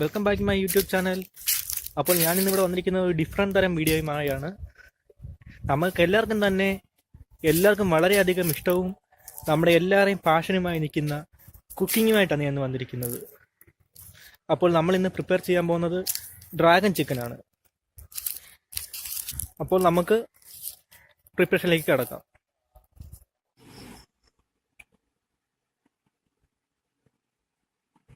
Welcome back my YouTube channel. അപ്പോൾ ഞാനിന്നിവിടെ വന്നിരിക്കുന്നത് ഒരു ഡിഫറെൻറ്റ് തരം വീഡിയോയുമായാണ്. നമുക്ക് എല്ലാവർക്കും വളരെയധികം ഇഷ്ടവും നമ്മുടെ എല്ലാവരെയും പാഷനുമായി നിൽക്കുന്ന കുക്കിങ്ങുമായിട്ടാണ് ഞാൻ വന്നിരിക്കുന്നത്. അപ്പോൾ നമ്മളിന്ന് പ്രിപ്പയർ ചെയ്യാൻ പോകുന്നത് ഡ്രാഗൺ ചിക്കനാണ്. അപ്പോൾ നമുക്ക് പ്രിപ്പറേഷനിലേക്ക് കടക്കാം.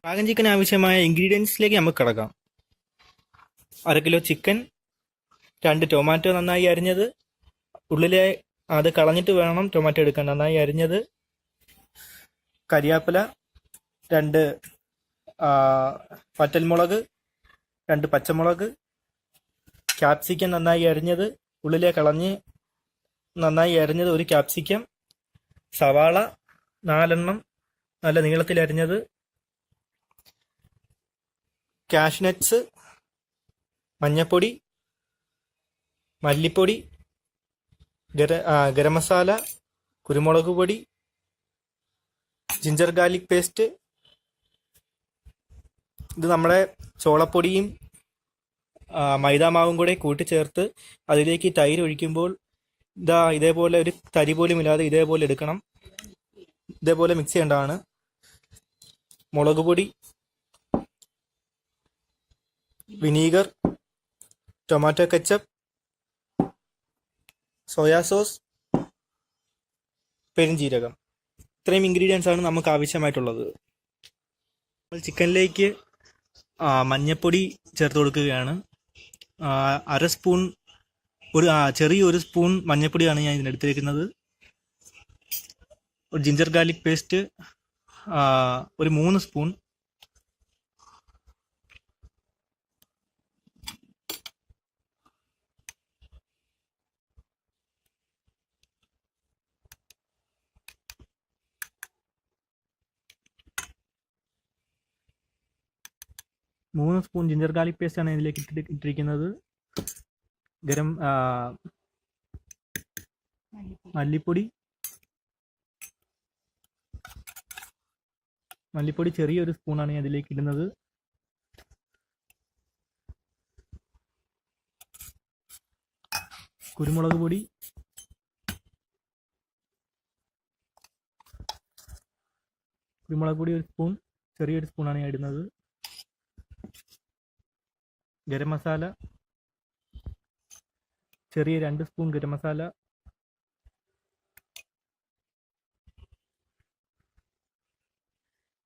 ഡ്രാഗൺ ചിക്കൻ ആവശ്യമായ ഇൻഗ്രീഡിയൻസിലേക്ക് നമുക്ക് കടക്കാം. 1/2 കിലോ ചിക്കൻ, 2 ടൊമാറ്റോ നന്നായി അരിഞ്ഞത്, ഉള്ളിലെ അത് കളഞ്ഞിട്ട് വേണം ടൊമാറ്റോ എടുക്കാൻ, നന്നായി അരിഞ്ഞത്, കരിയാപ്പില, 2 വറ്റൽമുളക്, 2 പച്ചമുളക്, ക്യാപ്സിക്കം നന്നായി അരിഞ്ഞത്, ഉള്ളിലെ കളഞ്ഞ് നന്നായി അരിഞ്ഞത് 1 ക്യാപ്സിക്കം, സവാള 4 എണ്ണം നല്ല നീളത്തിൽ അരിഞ്ഞത്, കാഷ്നട്ട്സ്, മഞ്ഞപ്പൊടി, മല്ലിപ്പൊടി, ഗരം മസാല, കുരുമുളക് പൊടി, ജിഞ്ചർ ഗാർലിക് പേസ്റ്റ്. ഇത് നമ്മുടെ ചോളപ്പൊടിയും മൈദാമാവും കൂടെ കൂട്ടിച്ചേർത്ത് അതിലേക്ക് തൈര് ഒഴിക്കുമ്പോൾ ഇതേപോലെ ഒരു തരി പോലും ഇല്ലാതെ ഇതേപോലെ എടുക്കണം. ഇതേപോലെ മിക്സ് ചെയ്യേണ്ടതാണ്. മുളക് പൊടി, vinegar, tomato ketchup, soya sauce, പെരുംജീരകം. ഇത്രയും ഇൻഗ്രീഡിയൻസ് ആണ് നമുക്ക് ആവശ്യമായിട്ടുള്ളത്. ചിക്കനിലേക്ക് മഞ്ഞൾപ്പൊടി ചേർത്ത് കൊടുക്കുകയാണ്. 1/2 സ്പൂൺ, ചെറിയൊരു സ്പൂൺ മഞ്ഞൾപ്പൊടിയാണ് ഞാൻ ഇതിനെടുത്തിരിക്കുന്നത്. ഒരു ജിഞ്ചർ ഗാർലിക് പേസ്റ്റ് ഒരു 3 സ്പൂൺ, ജിഞ്ചർ ഗാർലിക് പേസ്റ്റ് ആണ് ഇതിലേക്ക് ഇട്ടിരിക്കുന്നത്. മല്ലിപ്പൊടി ചെറിയൊരു സ്പൂണാണ് ഞാൻ ഇതിലേക്ക് ഇടുന്നത്. കുരുമുളക് പൊടി, ഒരു സ്പൂൺ, ചെറിയൊരു സ്പൂണാണ് ഞാൻ ഇടുന്നത്. ഗരം മസാല ചെറിയ 2 സ്പൂൺ ഗരം മസാല,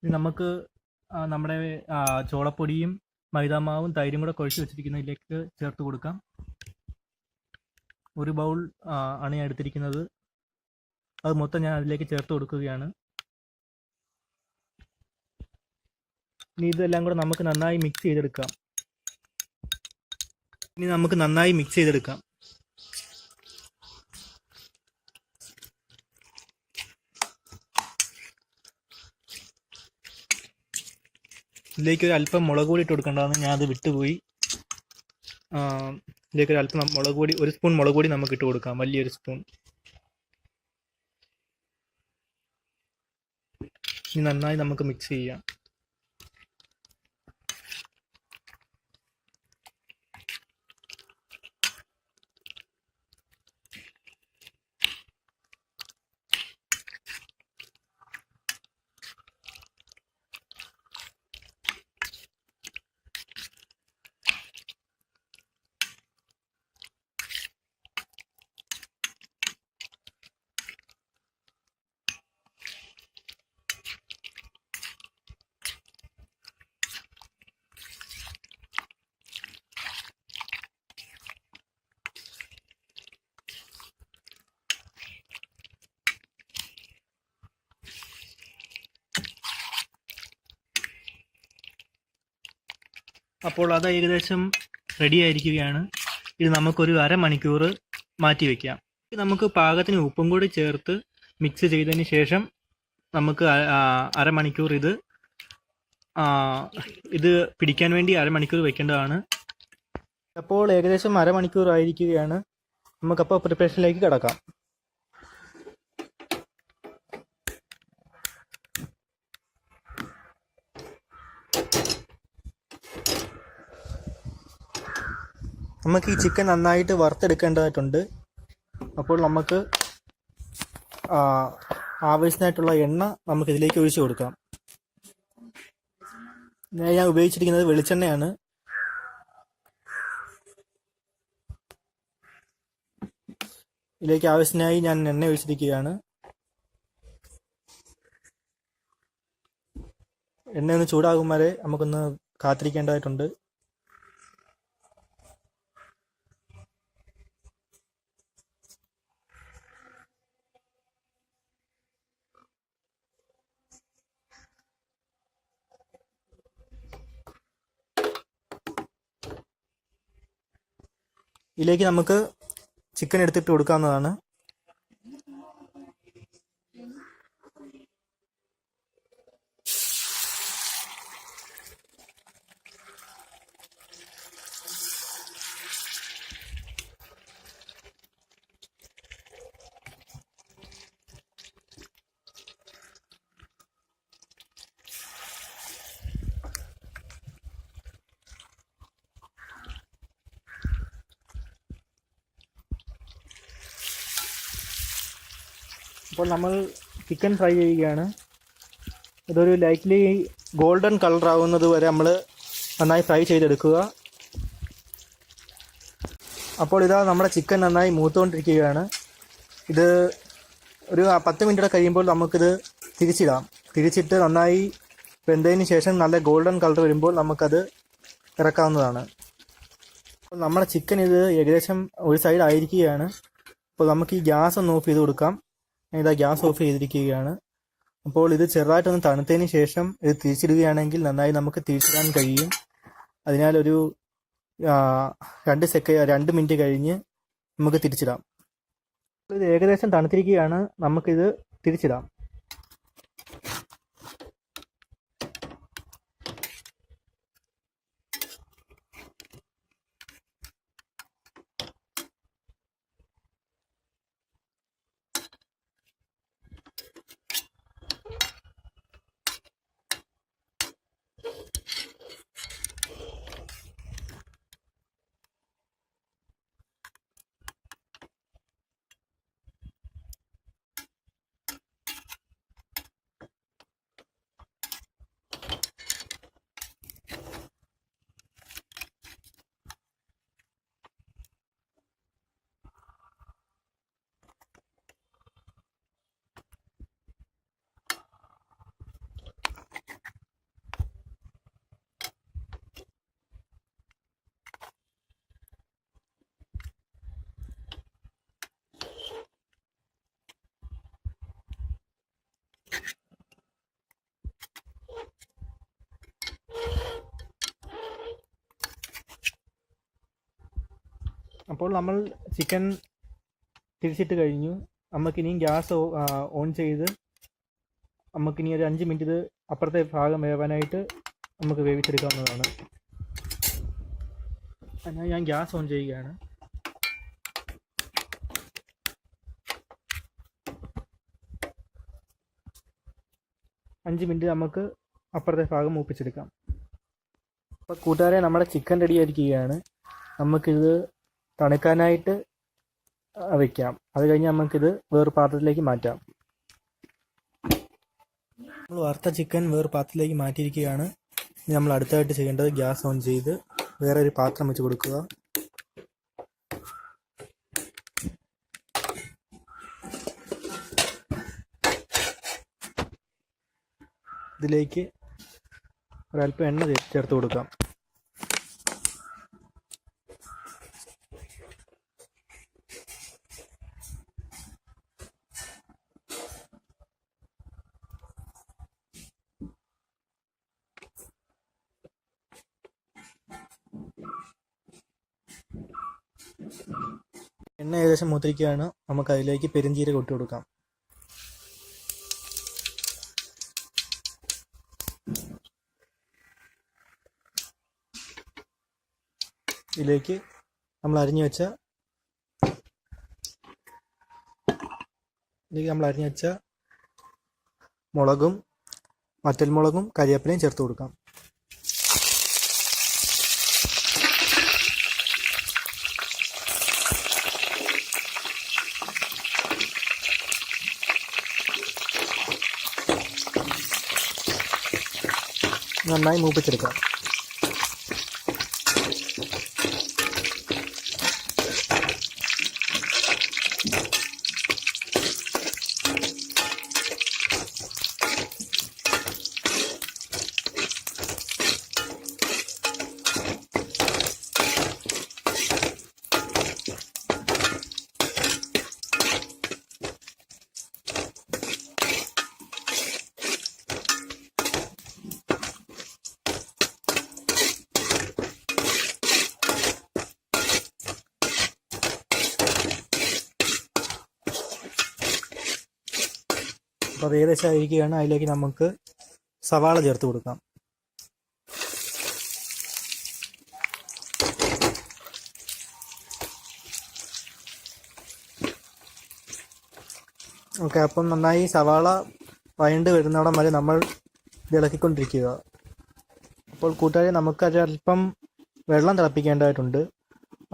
ഇത് നമുക്ക് നമ്മുടെ ചോളപ്പൊടിയും മൈദാമാവും തൈരും കൂടെ കുഴച്ച് വെച്ചിരിക്കുന്നതിലേക്ക് ചേർത്ത് കൊടുക്കാം. 1 ബൗൾ ആണ് ഞാൻ എടുത്തിരിക്കുന്നത്. അത് മൊത്തം ഞാൻ അതിലേക്ക് ചേർത്ത് കൊടുക്കുകയാണ്. ഇനി ഇതെല്ലാം കൂടെ നമുക്ക് നന്നായി മിക്സ് ചെയ്തെടുക്കാം. ഇതിലേക്ക് ഒരു അല്പം മുളക് പൊടി ഇട്ട് കൊടുക്കേണ്ടതാണ്, ഞാൻ അത് വിട്ടുപോയി. ഇതിലേക്ക് ഒരു അല്പം മുളക് പൊടി, 1 സ്പൂൺ മുളക് പൊടി നമുക്ക് ഇട്ട് കൊടുക്കാം, വലിയൊരു സ്പൂൺ. ഇനി നന്നായി നമുക്ക് മിക്സ് ചെയ്യാം. അപ്പോൾ അത് ഏകദേശം റെഡി ആയിരിക്കുകയാണ്. ഇത് നമുക്കൊരു അരമണിക്കൂർ മാറ്റി വയ്ക്കാം. നമുക്ക് പാകത്തിന് ഉപ്പും കൂടി ചേർത്ത് മിക്സ് ചെയ്തതിന് ശേഷം നമുക്ക് അരമണിക്കൂർ ഇത് പിടിക്കാൻ വേണ്ടി അരമണിക്കൂർ വെക്കേണ്ടതാണ്. അപ്പോൾ ഏകദേശം അരമണിക്കൂർ ആയിരിക്കുകയാണ്. നമുക്കപ്പോൾ പ്രിപ്പറേഷനിലേക്ക് കിടക്കാം. നമുക്ക് ഈ ചിക്കൻ നന്നായിട്ട് വറുത്തെടുക്കേണ്ടതായിട്ടുണ്ട്. അപ്പോൾ നമുക്ക് ആവശ്യത്തിനായിട്ടുള്ള എണ്ണ നമുക്ക് ഇതിലേക്ക് ഒഴിച്ചു കൊടുക്കാം. ഞാൻ ഉപയോഗിച്ചിരിക്കുന്നത് വെളിച്ചെണ്ണയാണ്. ഇതിലേക്ക് ആവശ്യത്തിനായി ഞാൻ എണ്ണ ഒഴിച്ചിരിക്കുകയാണ്. എണ്ണ ഒന്ന് ചൂടാകും വരെ നമുക്കൊന്ന് കാത്തിരിക്കേണ്ടതായിട്ടുണ്ട്. ഇതിലേക്ക് നമുക്ക് ചിക്കൻ എടുത്തിട്ട് കൊടുക്കാവുന്നതാണ്. അപ്പോൾ നമ്മൾ ചിക്കൻ ഫ്രൈ ചെയ്യുകയാണ്. ഇതൊരു ലൈറ്റ്ലി ഗോൾഡൻ കളർ ആവുന്നത് വരെ നമ്മൾ നന്നായി ഫ്രൈ ചെയ്തെടുക്കുക. അപ്പോൾ ഇതാ നമ്മുടെ ചിക്കൻ നന്നായി മൂത്തുകൊണ്ടിരിക്കുകയാണ്. ഇത് ഒരു 10 മിനിറ്റ് കഴിയുമ്പോൾ നമുക്കിത് തിരിച്ചിട്ട് നന്നായി വെന്തതിന് ശേഷം നല്ല ഗോൾഡൻ കളർ വരുമ്പോൾ നമുക്കത് ഇറക്കാവുന്നതാണ്. അപ്പോൾ നമ്മുടെ ചിക്കൻ ഇത് ഏകദേശം ഒരു സൈഡ് ആയിരിക്കുകയാണ്. അപ്പോൾ നമുക്ക് ഈ ഗ്യാസ് ഒന്ന് ഓഫ് ചെയ്ത് കൊടുക്കാം. ഇതാ ഗ്യാസ് ഓഫ് ചെയ്തിരിക്കുകയാണ്. അപ്പോൾ ഇത് ചെറുതായിട്ടൊന്ന് തണുത്തതിന് ശേഷം ഇത് തിരിച്ചിടുകയാണെങ്കിൽ നന്നായി നമുക്ക് തിരിച്ചിടാൻ കഴിയും. അതിനാൽ ഒരു 2 മിനിറ്റ് കഴിഞ്ഞ് നമുക്ക് തിരിച്ചിടാം. ഇത് ഏകദേശം തണുത്തിരിക്കുകയാണ്. നമുക്കിത് തിരിച്ചിടാം. അപ്പോൾ നമ്മൾ ചിക്കൻ തിരിച്ചിട്ട് കഴിഞ്ഞു. നമുക്കിനിയും ഗ്യാസ് ഓൺ ചെയ്ത് നമുക്കിനി ഒരു 5 മിനിറ്റ് ഇത് അപ്പുറത്തെ ഭാഗം വേവാനായിട്ട് നമുക്ക് വേവിച്ചെടുക്കാവുന്നതാണ്. അതിനാൽ ഞാൻ ഗ്യാസ് ഓൺ ചെയ്യുകയാണ്. അഞ്ച് മിനിറ്റ് നമുക്ക് അപ്പുറത്തെ ഭാഗം മൂപ്പിച്ചെടുക്കാം. അപ്പോൾ കൂട്ടുകാരെ, നമ്മുടെ ചിക്കൻ റെഡി ആയിരിക്കുകയാണ്. നമുക്കിത് തണുക്കാനായിട്ട് വയ്ക്കാം. അത് കഴിഞ്ഞ് നമുക്കിത് വേറൊരു പാത്രത്തിലേക്ക് മാറ്റാം. നമ്മൾ വറുത്ത ചിക്കൻ വേറൊരു പാത്രത്തിലേക്ക് മാറ്റിയിരിക്കുകയാണ്. ഇനി നമ്മൾ അടുത്തായിട്ട് ചെയ്യേണ്ടത് ഗ്യാസ് ഓൺ ചെയ്ത് വേറെ ഒരു പാത്രം വെച്ച് കൊടുക്കുക. ഇതിലേക്ക് ഒരല്പം എണ്ണ ചേർത്ത് കൊടുക്കാം. എണ്ണ ഏകദേശം മൂത്തിരിക്കുകയാണ്. നമുക്ക് അതിലേക്ക് പെരുംജീരകം ഇട്ട് കൊടുക്കാം. ഇതിലേക്ക് നമ്മൾ അരിഞ്ഞു വെച്ച മുളകും വറ്റൽമുളകും കരിവേപ്പിലയും ചേർത്ത് കൊടുക്കാം. നന്നായി മൂപ്പിച്ചെടുക്കാം. അപ്പോൾ അത് ഏകദേശം ആയിരിക്കുകയാണ്. അതിലേക്ക് നമുക്ക് സവാള ചേർത്ത് കൊടുക്കാം. ഓക്കെ, അപ്പം നന്നായി സവാള വഴണ്ട് വരുന്നിടം വരെ നമ്മൾ ഇത് ഇളക്കിക്കൊണ്ടിരിക്കുക. അപ്പോൾ കൂട്ടുകാരെ, നമുക്ക് അല്പം വെള്ളം തിളപ്പിക്കേണ്ടതായിട്ടുണ്ട്.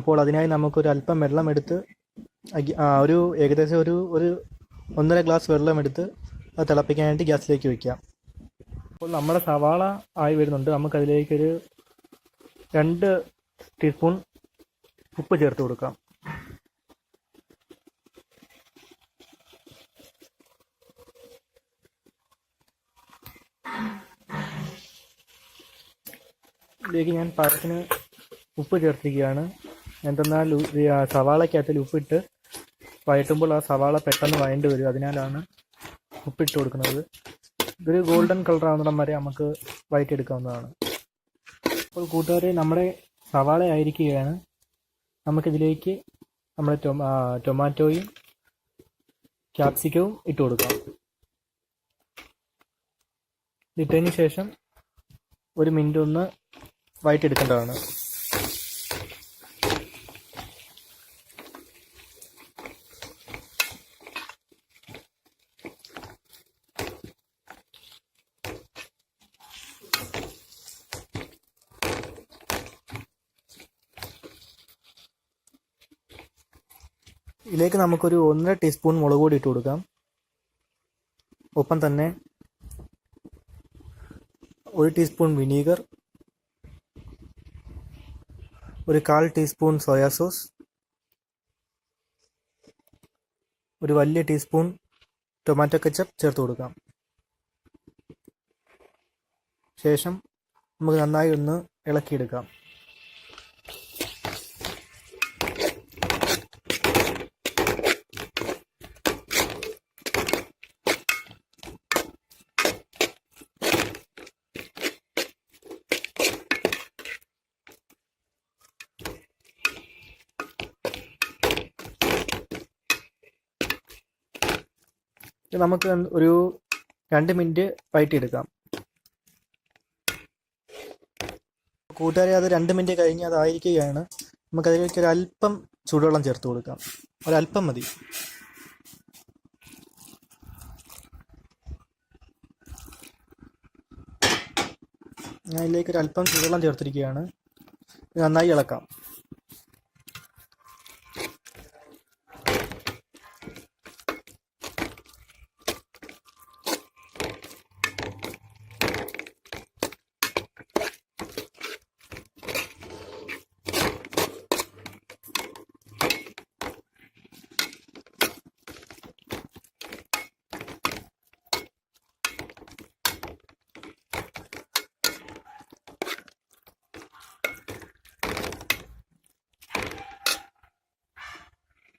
അപ്പോൾ അതിനായി നമുക്കൊരല്പം വെള്ളം എടുത്ത് ഏകദേശം ഒരു 1.5 ഗ്ലാസ് വെള്ളം എടുത്ത് അത് തിളപ്പിക്കാനായിട്ട് ഗ്യാസിലേക്ക് വയ്ക്കാം. അപ്പോൾ നമ്മുടെ സവാള ആയി വരുന്നുണ്ട്. നമുക്കതിലേക്കൊരു 2 ടീസ്പൂൺ ഉപ്പ് ചേർത്ത് കൊടുക്കാം. ഇതിലേക്ക് ഞാൻ പാകത്തിന് ഉപ്പ് ചേർത്തിരിക്കുകയാണ്. എന്തെന്നാൽ സവാളയ്ക്കകത്തിൽ ഉപ്പിട്ട് വഴറ്റുമ്പോൾ ആ സവാള പെട്ടെന്ന് വഴണ്ട് വരും. അതിനാലാണ് ഉപ്പിട്ട് കൊടുക്കുന്നത്. ഇതൊരു ഗോൾഡൻ കളർ ആവുന്നിടം വരെ നമുക്ക് വഴറ്റിയെടുക്കാവുന്നതാണ്. അപ്പോൾ കൂട്ടുകാരെ, നമ്മുടെ സവാള ആയിരിക്കുകയാണ്. നമുക്കിതിലേക്ക് നമ്മുടെ ടൊമാറ്റോയും ക്യാപ്സിക്കവും ഇട്ട് കൊടുക്കാം. ഇട്ടതിന് ശേഷം 1 മിനിറ്റ് ഒന്ന് വഴറ്റിയെടുക്കേണ്ടതാണ്. ഇതിലേക്ക് നമുക്കൊരു 1.5 ടീസ്പൂൺ മുളക് പൊടി ഇട്ട് കൊടുക്കാം. ഒപ്പം തന്നെ 1 teaspoon vinegar, 1/4 teaspoon soya sauce, 1 വലിയ ടീസ്പൂൺ ടൊമാറ്റോ കെച്ചപ്പ് ചേർത്ത് കൊടുക്കാം. ശേഷം നമുക്ക് നന്നായി ഒന്ന് ഇളക്കിയെടുക്കാം. നമുക്ക് ഒരു 2 മിനിറ്റ് വഴറ്റിയെടുക്കാം. കൂട്ടുകാരെ, അത് 2 മിനിറ്റ് കഴിഞ്ഞ് അതായിരിക്കുകയാണ്. നമുക്കതിലേക്ക് ഒരല്പം ചൂടുവെള്ളം ചേർത്ത് കൊടുക്കാം. ഒരല്പം മതി. ഞാൻ ഇതിലേക്ക് ഒരല്പം ചൂടുവെള്ളം ചേർത്തിരിക്കുകയാണ്. നന്നായി ഇളക്കാം.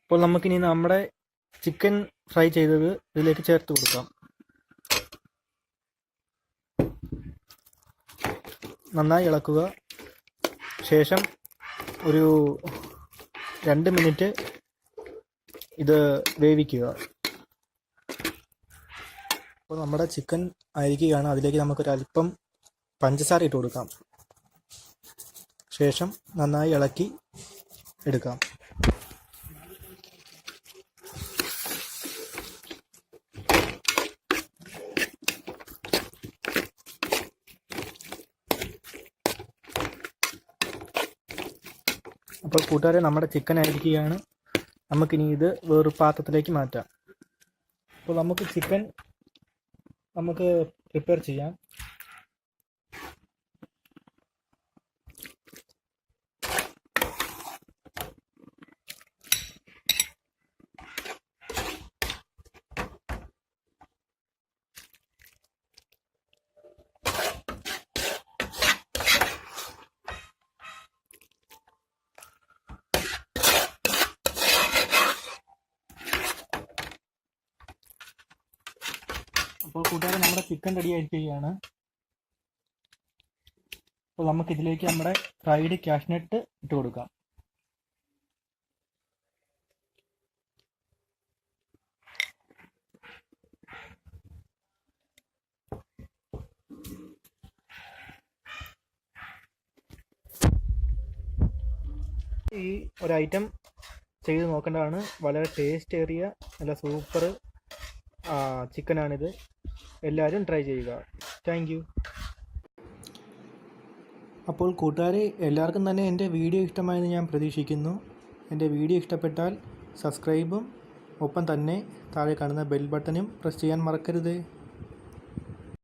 അപ്പോൾ നമുക്കിനി നമ്മുടെ ചിക്കൻ ഫ്രൈ ചെയ്തത് ഇതിലേക്ക് ചേർത്ത് കൊടുക്കാം. നന്നായി ഇളക്കുക. ശേഷം ഒരു 2 മിനിറ്റ് ഇത് വേവിക്കുക. അപ്പോൾ നമ്മുടെ ചിക്കൻ ആയിരിക്കുകയാണ്. അതിലേക്ക് നമുക്കൊരല്പം പഞ്ചസാര ഇട്ട് കൊടുക്കാം. ശേഷം നന്നായി ഇളക്കി എടുക്കാം. അപ്പോൾ കൂട്ടുകാരെ, നമ്മുടെ ചിക്കൻ ആയിരിക്കുകയാണ്. നമുക്കിനി ഇത് വേറൊരു പാത്രത്തിലേക്ക് മാറ്റാം. അപ്പോൾ നമുക്ക് ചിക്കൻ പ്രിപ്പയർ ചെയ്യാം. കൂട്ടുകാരെ നമ്മുടെ ചിക്കൻ റെഡി ആയിരിക്കുകയാണ്. അപ്പോൾ നമുക്കിതിലേക്ക് നമ്മുടെ ഫ്രൈഡ് കാഷ്നട്ട് ഇട്ട് കൊടുക്കാം. ഈ ഒരു ഐറ്റം ചെയ്ത് നോക്കേണ്ടതാണ്. വളരെ ടേസ്റ്റ് ഏറിയ നല്ല സൂപ്പർ ചിക്കനാണിത്. എല്ലാവരും ട്രൈ ചെയ്യുക. Thank you. അപ്പോൾ കൂട്ടുകാരെ, എല്ലാവർക്കും തന്നെ എൻ്റെ വീഡിയോ ഇഷ്ടമായെന്ന് ഞാൻ പ്രതീക്ഷിക്കുന്നു. എൻ്റെ വീഡിയോ ഇഷ്ടപ്പെട്ടാൽ സബ്സ്ക്രൈബും ഒപ്പം തന്നെ താഴെ കാണുന്ന ബെൽ ബട്ടനും പ്രസ് ചെയ്യാൻ മറക്കരുത്.